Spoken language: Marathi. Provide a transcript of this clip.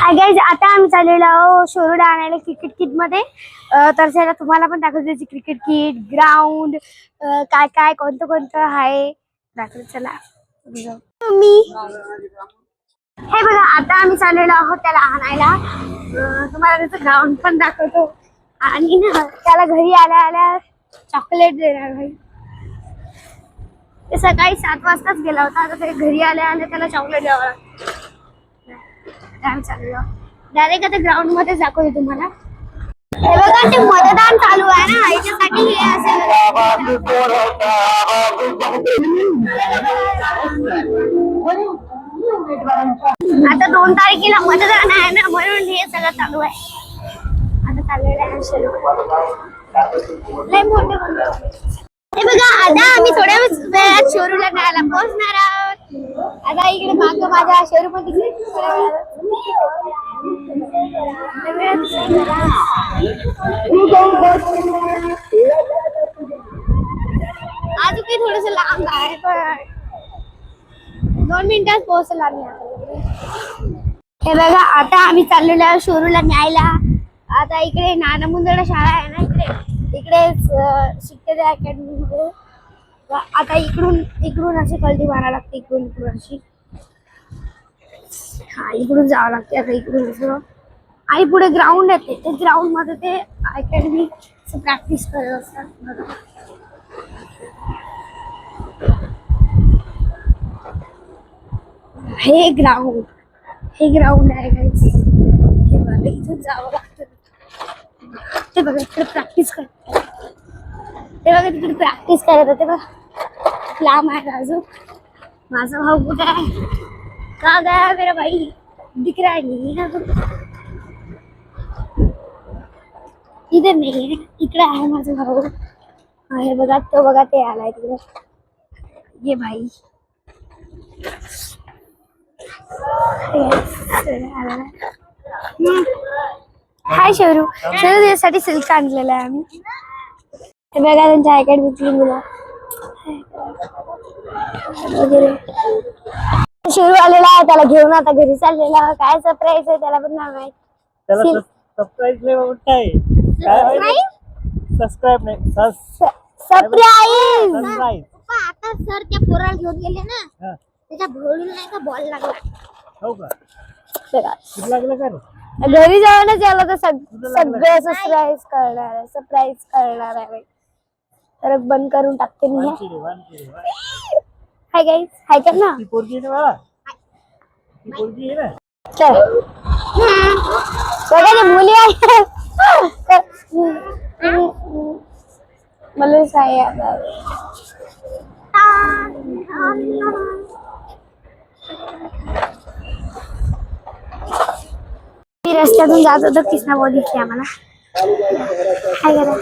हाय गाइज, आता आम्ही चाललेलो आहोत शोरूला आणायला क्रिकेट किट मध्ये. तर चला तुम्हाला पण दाखवते क्रिकेट किट, ग्राउंड, काय काय कोणतं कोणतं आहे. दाखवते चला. मी हे बघा, आता आम्ही चाललेलो आहोत त्याला आणायला. तुम्हाला त्याचं ग्राउंड पण दाखवतो आणि ना त्याला घरी आल्या आल्या चॉकलेट देणार भाई. ते सकाळी 7 वाजताच गेला होता, आता ते घरी आल्या आल्या त्याला चॉकलेट द्यावं लागतं. डायरेक्ट आता ग्राउंड मध्ये दाखवते तुम्हाला. हे बघा, ते मतदान चालू आहे ना, याच्यासाठी हे असेल. आता 2 तारखेला मतदान आहे ना, म्हणून हे सगळं चालू आहे. आता चाललेलं आहे सुरू. लय मोठे हे बघा, आता आम्ही थोड्या वेळात शोरूला न्यायला पोहोचणार आहोत. आता इकडे मागं माझ्या शोरूम मध्ये अजून काही थोडस लांब आहे, पण 2 मिनिटात पोहोचला आम्ही. हे बघा, आता आम्ही चाललेलो आहे शोरूला न्यायला. आता इकडे नानामुंदडा शाळा आहे ना, इकडेच शिकते त्या अकॅडमी मध्ये. आता इकडून अशी कल्टी मारायला लागते, इकडून अशी. हा, इकडून जावं लागते. आता इकडून असं आणि पुढे ग्राउंड येते, ते ग्राउंड मध्ये ते अकॅडमी प्रॅक्टिस करत असतात. हे ग्राउंड आहे गाइस. हे बघा, इथून जावं लागतं. ते बघा, इकडे प्रॅक्टिस करतात. ते बघा, तिकडे प्रॅक्टिस करत होते बघा. लांब आहे अजून. माझा भाऊ कुठे आहे? का गया मेरा भाई? दिख रहा नहीं है. इधर नाही आहे, इकडे आहे माझा भाऊ. हे बघा, तो बघा, ते आलाय तिकडे. ये भाई. हाय शोरू. त्यासाठी सिल्क आणलेला आहे आम्ही. हे बघा, त्यांच्या अकॅडमीतली मुलं वगैरे. शोरू आलेला आहे, त्याला घेऊन आता घरी चाललेला. काय सरप्राईज आहे त्याला पण नाही माहित. सबस्क्राइब नाही काय? सबस्क्राइब नाही, सरप्राईज. आता सर त्या पोराला घेऊन गेले ना, त्याच्या भोळूला नाही का बॉल लागला. हो का? बघा, लागलं का रे? घरी जाऊनच याला तर सगळं सरप्राईज करणार आहे. तर बंद करून टाकते मी. हाय गाइस, हाय कर ना. ती पोरगी आहे ना बाळा, ती पोरगी आहे ना. चल बघा, ते मुली आहे. मला काय रस्त्यातून जात होतो, कृष्णा भाऊ दिसले आम्हाला. काय करा.